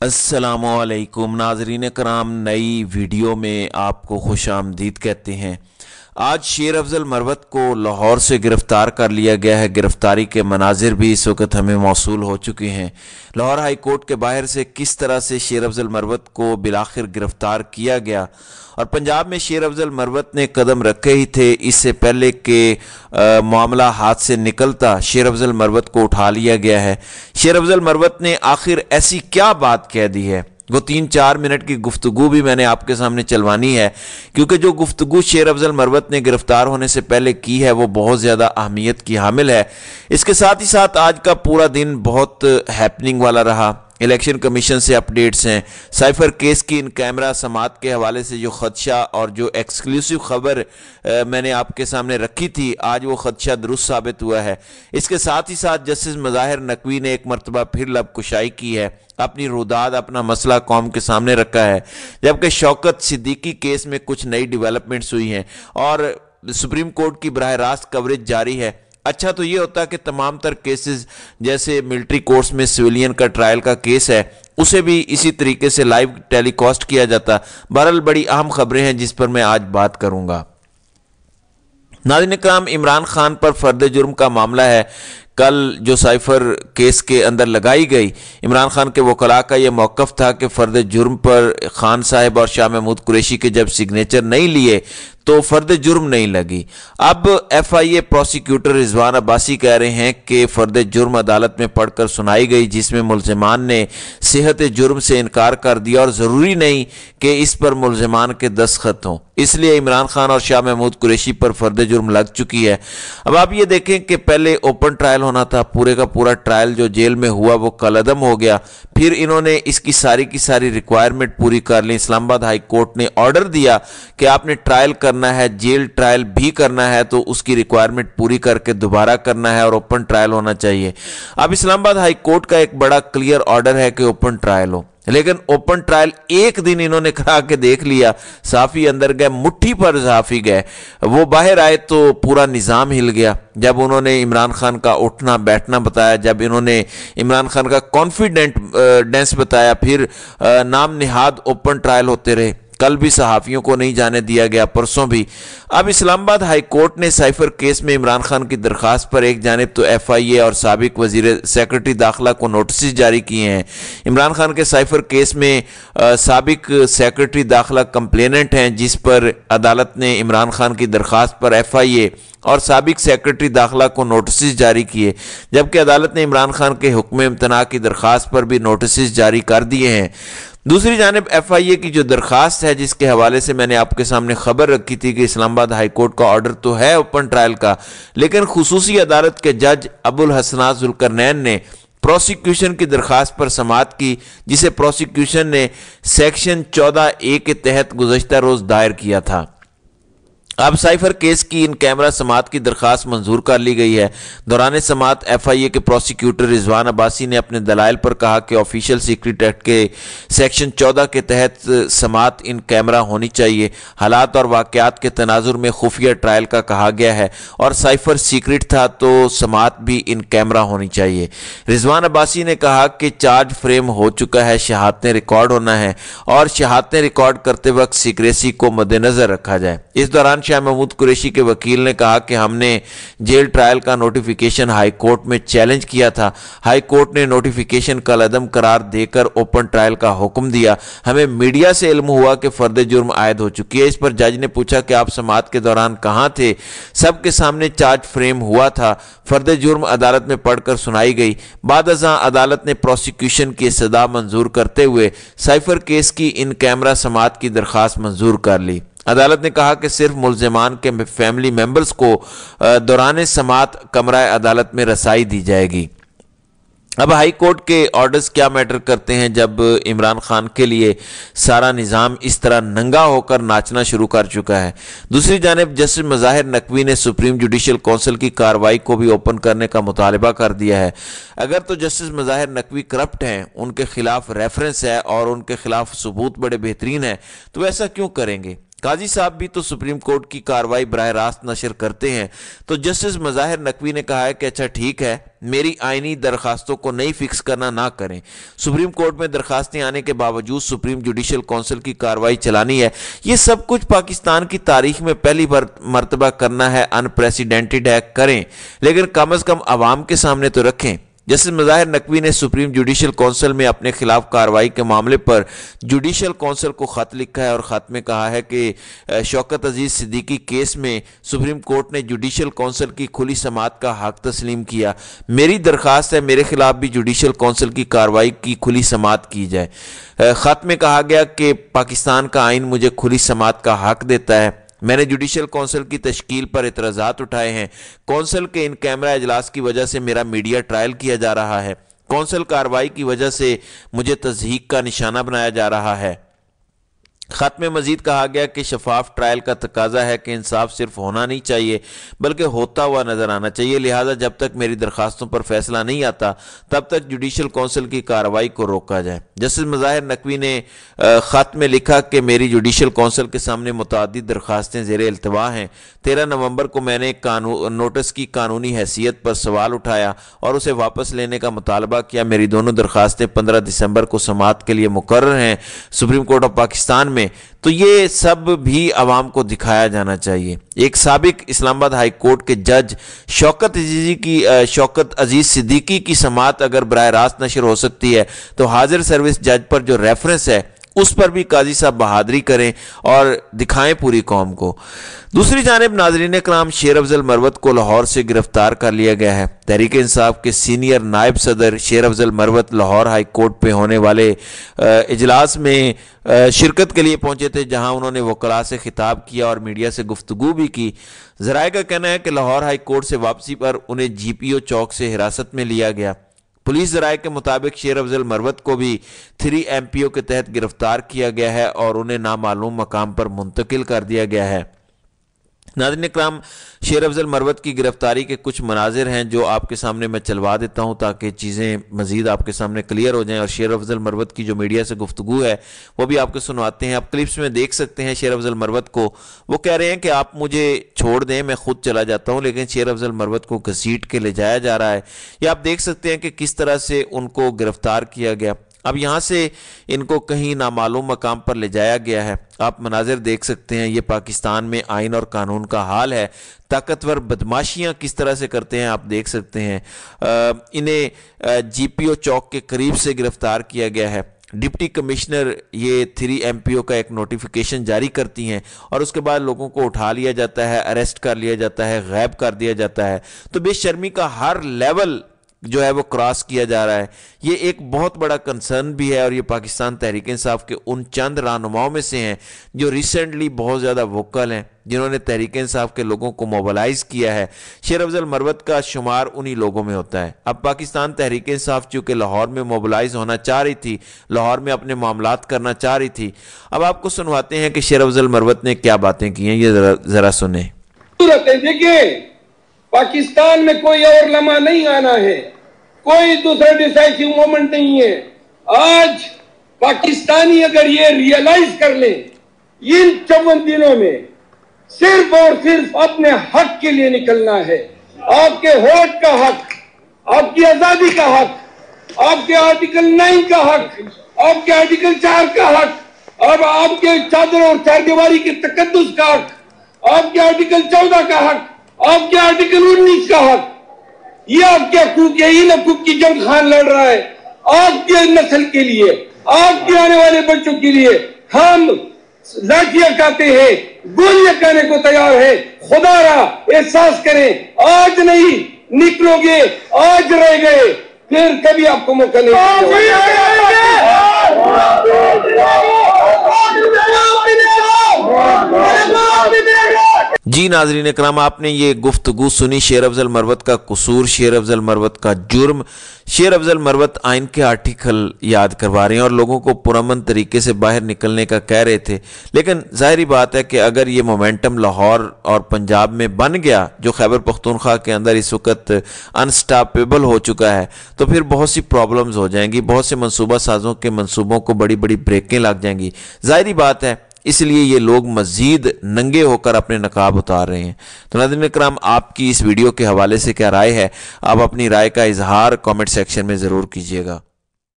अस्सलामुअलैकुम नाजरीन कराम, नई वीडियो में आपको खुश आमदीद कहते हैं। आज शेर अफजल मरवत को लाहौर से गिरफ्तार कर लिया गया है। गिरफ्तारी के मनाजिर भी इस वक्त हमें मौसूल हो चुके हैं। लाहौर हाई कोर्ट के बाहर से किस तरह से शेर अफजल मरवत को बिलाखिर गिरफ्तार किया गया, और पंजाब में शेर अफजल मरवत ने कदम रखे ही थे इससे पहले कि मामला हाथ से निकलता शेर अफजल मरवत को उठा लिया गया है। शेर अफजल मरवत ने आखिर ऐसी क्या बात कह दी है, वो 3-4 मिनट की गुफ्तगू भी मैंने आपके सामने चलवानी है, क्योंकि जो गुफ्तगू शेर अफजल मरवत ने गिरफ्तार होने से पहले की है वो बहुत ज़्यादा अहमियत की हामिल है। इसके साथ ही साथ आज का पूरा दिन बहुत हैपनिंग वाला रहा। इलेक्शन कमीशन से अपडेट्स हैं, साइफर केस की इन कैमरा समात के हवाले से जो खदशा और जो एक्सक्लूसिव खबर मैंने आपके सामने रखी थी, आज वो खदशा दुरुस्त साबित हुआ है। इसके साथ ही साथ जस्टिस मज़ाहिर नकवी ने एक मरतबा फिर लब कुशाई की है, अपनी रुदाद अपना मसला कौम के सामने रखा है, जबकि शौकत सिद्दीकी केस में कुछ नई डेवलपमेंट्स हुई हैं और सुप्रीम कोर्ट की बराह रास्त कवरेज जारी है। अच्छा तो ये होता कि तमाम तर केसेस जैसे मिलिट्री कोर्ट्स में सिविलियन का ट्रायल का केस है उसे भी इसी तरीके से लाइव टेलीकास्ट किया जाता। बहरहाल बड़ी अहम खबरें हैं जिस पर मैं आज बात करूंगा। नाज़रीन इकराम, इमरान खान पर फर्द जुर्म का मामला है। कल जो साइफर केस के अंदर लगाई गई, इमरान खान के वकला का यह मौक़िफ़ था कि फ़र्द जुर्म पर खान साहब और शाह महमूद कुरैशी के जब सिग्नेचर नहीं लिए तो फ़र्द जुर्म नहीं लगी। अब FIA प्रोसिक्यूटर रिजवान अब्बासी कह रहे हैं कि फ़र्द जुर्म अदालत में पढ़कर सुनाई गई, जिसमें मुल्ज़िमान ने सेहत जुर्म से इनकार कर दिया और ज़रूरी नहीं कि इस पर मुल्ज़िमान के दस्तखत हों, इसलिए इमरान खान और शाह महमूद कुरैशी पर फ़र्द जुर्म लग चुकी है। अब आप ये देखें कि पहले ओपन ट्रायल होना था, पूरे का पूरा ट्रायल जो जेल में हुआ वो कलअदम हो गया, फिर इन्होंने इसकी सारी की सारी रिक्वायरमेंट पूरी कर ली। इस्लामाबाद हाई कोर्ट ने ऑर्डर दिया कि आपने ट्रायल करना है, जेल ट्रायल भी करना है तो उसकी रिक्वायरमेंट पूरी करके दोबारा करना है और ओपन ट्रायल होना चाहिए। अब इस्लामाबाद हाई कोर्ट का एक बड़ा क्लियर ऑर्डर है कि ओपन ट्रायल हो, लेकिन ओपन ट्रायल एक दिन इन्होंने करा के देख लिया, साफी अंदर गए, मुट्ठी पर साफी गए, वो बाहर आए तो पूरा निज़ाम हिल गया। जब उन्होंने इमरान खान का उठना बैठना बताया, जब इन्होंने इमरान खान का कॉन्फिडेंस बताया, फिर नाम निहाद ओपन ट्रायल होते रहे। कल भी सहाफ़ियों को नहीं जाने दिया गया, परसों भी। अब इस्लामाबाद हाई कोर्ट ने साइफर केस में इमरान खान की दरख्वास्त पर एक जानिब तो FIA और साबिक वजीर सेक्रेटरी दाखिला को नोटिस जारी किए हैं। इमरान खान के साइफर केस में साबिक सेक्रेटरी दाखिला कंप्लेनेंट हैं, जिस पर अदालत ने इमरान खान की दरख्वास्त पर FIA और साबिक सेक्रेटरी दाखिला को नोटिस जारी किए, जबकि अदालत ने इमरान खान के हुक्म इम्तना की दरख्वास्त पर भी नोटिस जारी कर दिए हैं। दूसरी जानिब FIA की जो दरख्वास्त है, जिसके हवाले से मैंने आपके सामने खबर रखी थी कि इस्लामाबाद हाई कोर्ट का ऑर्डर तो है ओपन ट्रायल का, लेकिन खुसूसी अदालत के जज अबुल हसनात जुल्करनैन ने प्रोसिक्यूशन की दरख्वास्त पर समाअत की, जिसे प्रोसिक्यूशन ने सेक्शन 14A के तहत गुज़श्ता रोज़ दायर किया था। अब साइफर केस की इन कैमरा समात की दरख्वास्त मंजूर कर ली गई है। दौरान समात FIA के प्रोसिक्यूटर रिजवान अब्बासी ने अपने दलाइल पर कहा कि ऑफिशियल सीक्रेट एक्ट के सेक्शन 14 के तहत समात इन कैमरा होनी चाहिए। हालात और वाक़यात के तनाजुर में खुफिया ट्रायल का कहा गया है और साइफर सीक्रेट था तो समात भी इन कैमरा होनी चाहिए। रिजवान अब्बासी ने कहा कि चार्ज फ्रेम हो चुका है, शहादतें रिकॉर्ड होना है और शहादतें रिकॉर्ड करते वक्त सीक्रेसी को मद्देनजर रखा जाए। इस दौरान शाह महमूद कुरैशी के वकील ने कहा कि हमने जेल ट्रायल का नोटिफिकेशन हाई कोर्ट में चैलेंज किया था। हाई कोर्ट ने नोटिफिकेशन कलअदम करार देकर ओपन ट्रायल का हुक्म दिया। हमें मीडिया से इल्म हुआ कि फर्द जुर्म आयद हो चुकी है। इस पर जज ने पूछा कि आप समाअत के दौरान कहाँ थे? सबके सामने चार्ज फ्रेम हुआ था। फर्द जुर्म अदालत में पढ़कर सुनाई गई। बाद अज़ां अदालत ने प्रोसिक्यूशन की सदा मंजूर करते हुए साइफर केस की इन कैमरा समाअत की दरख्वास्त मंजूर कर ली। अदालत ने कहा कि सिर्फ मुल्ज़िमान के फैमिली मेंबर्स को दौरान समाअत कमरा अदालत में रसाई दी जाएगी। अब हाई कोर्ट के ऑर्डर्स क्या मैटर करते हैं जब इमरान खान के लिए सारा निज़ाम इस तरह नंगा होकर नाचना शुरू कर चुका है। दूसरी जानिब जस्टिस मज़ाहिर नकवी ने सुप्रीम जुडिशल काउंसिल की कार्रवाई को भी ओपन करने का मुतालबा कर दिया है। अगर तो जस्टिस मज़ाहिर नकवी करप्ट हैं, उनके खिलाफ रेफरेंस है और उनके खिलाफ सबूत बड़े बेहतरीन है, तो ऐसा क्यों करेंगे? قاضی صاحب بھی تو سپریم کورٹ کی کارروائی براہ راست نشر کرتے ہیں۔ تو جسٹس مظاہر نقوی نے کہا ہے کہ اچھا ٹھیک ہے، میری آئینی درخواستوں کو نہیں فکس کرنا نہ کریں۔ سپریم کورٹ میں درخواستیں آنے کے باوجود سپریم جوڈیشل کونسل کی کارروائی چلانی ہے، یہ سب کچھ پاکستان کی تاریخ میں پہلی مرتبہ کرنا ہے، ان پریسیڈنٹڈ ہے، کریں، لیکن کم از کم عوام کے سامنے تو رکھیں۔ جسٹس مظاہر نقوی نے سپریم جوڈیشل کونسل میں اپنے خلاف کارروائی کے معاملے پر جوڈیشل کونسل کو خط لکھا ہے اور خط میں کہا ہے کہ شوکت عزیز صدیقی کیس میں سپریم کورٹ نے جوڈیشل کونسل کی کھلی سماعت کا حق تسلیم کیا۔ میری درخواست ہے میرے خلاف بھی جوڈیشل کونسل کی کارروائی کی کھلی سماعت کی جائے۔ خط میں کہا گیا کہ پاکستان کا آئین مجھے کھلی سماعت کا حق دیتا ہے۔ میں نے جوڈیشل کونسل کی تشکیل پر اعتراضات اٹھائے ہیں۔ کونسل کے ان کیمرہ اجلاس کی وجہ سے میرا میڈیا ٹرائل کیا جا رہا ہے۔ کونسل کارروائی کی وجہ سے مجھے تضحیک کا نشانہ بنایا جا رہا ہے۔ خط میں مزید کہا گیا کہ شفاف ٹرائل کا تقاضا ہے کہ انصاف صرف ہونا نہیں چاہیے بلکہ ہوتا ہوا نظر آنا چاہیے، لہٰذا جب تک میری درخواستوں پر فیصلہ نہیں آتا تب تک جوڈیشل کونسل کی کارروائی کو روکا جائے۔ جسٹس مظاہر نقوی نے خط میں لکھا کہ میری جوڈیشل کونسل کے سامنے متعدد درخواستیں زیر التوا ہیں۔ 13 نومبر کو میں نے نوٹس کی قانونی حیثیت پر سوال اٹھایا اور اسے واپس لینے کا مطالبہ کیا۔ میری دونوں درخواستیں 15 دسمبر کو سماعت کے لیے مقرر ہیں سپریم کورٹ آف پاکستان میں۔ تو یہ سب بھی عوام کو دکھایا جانا چاہیے۔ ایک سابق اسلام آباد ہائی کورٹ کے جج شوکت عزیز صدیقی کی سماعت اگر براہ راست نشر ہو سکتی ہے تو حاضر سروس جج پر جو ریفرنس ہے اس پر بھی قاضی صاحب بہادری کریں اور دکھائیں پوری قوم کو۔ دوسری جانب ناظرین کرام، شیر افضل مروت کو لاہور سے گرفتار کر لیا گیا ہے۔ تحریک انصاف کے سینئر نائب صدر شیر افضل مروت لاہور ہائی کورٹ پہ ہونے والے اجلاس میں شرکت کے لیے پہنچے تھے، جہاں انہوں نے وکلاء سے خطاب کیا اور میڈیا سے گفتگو بھی کی۔ ذرائع کا کہنا ہے کہ لاہور ہائی کورٹ سے واپسی پر انہیں جی پی او چوک سے حراست میں لیا گیا۔ پولیس ذرائع کے مطابق شیر افضل مروت کو بھی 3 MPO کے تحت گرفتار کیا گیا ہے اور انہیں نامعلوم مقام پر منتقل کر دیا گیا ہے۔ ناظرین اکرام، شیر افضل مروت کی گرفتاری کے کچھ مناظر ہیں جو آپ کے سامنے میں چلوا دیتا ہوں تاکہ چیزیں مزید آپ کے سامنے کلیئر ہو جائیں، اور شیر افضل مروت کی جو میڈیا سے گفتگو ہے وہ بھی آپ کو سنواتے ہیں۔ آپ کلپس میں دیکھ سکتے ہیں شیر افضل مروت کو، وہ کہہ رہے ہیں کہ آپ مجھے چھوڑ دیں، میں خود چلا جاتا ہوں، لیکن شیر افضل مروت کو گھسیٹ کے لے جایا جا رہا ہے۔ یہ آپ دیکھ سکتے ہیں کہ کس طرح سے ان کو گرفتار کیا گیا۔ اب یہاں سے ان کو کہیں نامعلوم مقام پر لے جایا گیا ہے۔ آپ مناظر دیکھ سکتے ہیں، یہ پاکستان میں آئین اور قانون کا حال ہے۔ طاقتور بدماشیاں کس طرح سے کرتے ہیں آپ دیکھ سکتے ہیں۔ انہیں جی پی او چوک کے قریب سے گرفتار کیا گیا ہے۔ ڈپٹی کمشنر یہ 3 MPO کا ایک نوٹیفیکیشن جاری کرتی ہیں اور اس کے بعد لوگوں کو اٹھا لیا جاتا ہے، اریسٹ کر لیا جاتا ہے، غائب کر دیا جاتا ہے۔ تو بے شرمی کا ہر لیول جو ہے وہ کراس کیا جا رہا ہے۔ یہ ایک بہت بڑا کنسرن بھی ہے، اور یہ پاکستان تحریک انصاف کے ان چند رہنماؤں میں سے ہیں جو ریسنٹلی بہت زیادہ ووکل ہیں، جنہوں نے تحریک انصاف کے لوگوں کو موبلائز کیا ہے۔ شیر افضل مروت کا شمار انہی لوگوں میں ہوتا ہے۔ اب پاکستان تحریک انصاف چونکہ لاہور میں موبلائز ہونا چاہ رہی تھی، لاہور میں اپنے معاملات کرنا چاہ رہی تھی، اب آپ کو سنواتے ہیں کہ شیر افضل مروت نے کیا باتیں کی ہیں، یہ ذرا سنیں۔ دیکھیں، پاکستان میں کوئی اور لمحہ نہیں آنا ہے، کوئی دوسرا ڈیسائیسیو مومنٹ نہیں ہے۔ آج پاکستانی اگر یہ ریئلائز کر لیں، ان 54 دنوں میں صرف اور صرف اپنے حق کے لیے نکلنا ہے۔ آپ کے ووٹ کا حق، آپ کی آزادی کا حق، آپ کے آرٹیکل 9 کا حق، آپ کے آرٹیکل 4 کا حق، اب آپ کے چادر اور چاردیواری کے تقدس کا حق، آپ کے آرٹیکل 14 کا حق، آپ کے آرٹیکل 19 کا حق، یہ آپ کے حقوق ہے۔ ان حقوق کی جنگ خان لڑ رہا ہے آپ کی نسل کے لیے، آپ کے آنے والے بچوں کے لیے۔ ہم لاٹھیاں کھاتے ہیں، گولیاں کھانے کو تیار ہے۔ خدا را احساس کریں، آج نہیں نکلو گے، آج رہ گئے، پھر کبھی آپ کو موقع نہیں جی ناظرین اکرام، آپ نے یہ گفتگو سنی، شیر افضل مروت کا قصور، شیر افضل مروت کا جرم۔ شیر افضل مروت آئین کے آرٹیکل یاد کروا رہے ہیں اور لوگوں کو پرامن طریقے سے باہر نکلنے کا کہہ رہے تھے، لیکن ظاہری بات ہے کہ اگر یہ مومنٹم لاہور اور پنجاب میں بن گیا جو خیبر پختونخوا کے اندر اس وقت انسٹاپیبل ہو چکا ہے، تو پھر بہت سی پرابلمز ہو جائیں گی، بہت سے منصوبہ سازوں کے منصوبوں کو بڑی بڑی بریکیں لگ جائیں گی۔ ظاہری بات ہے इसलिए ये लोग मज़ीद नंगे होकर अपने नकाब उतार रहे हैं। तो नाज़रीन इकराम, आपकी इस वीडियो के हवाले से क्या राय है? आप अपनी राय का इजहार कमेंट सेक्शन में ज़रूर कीजिएगा।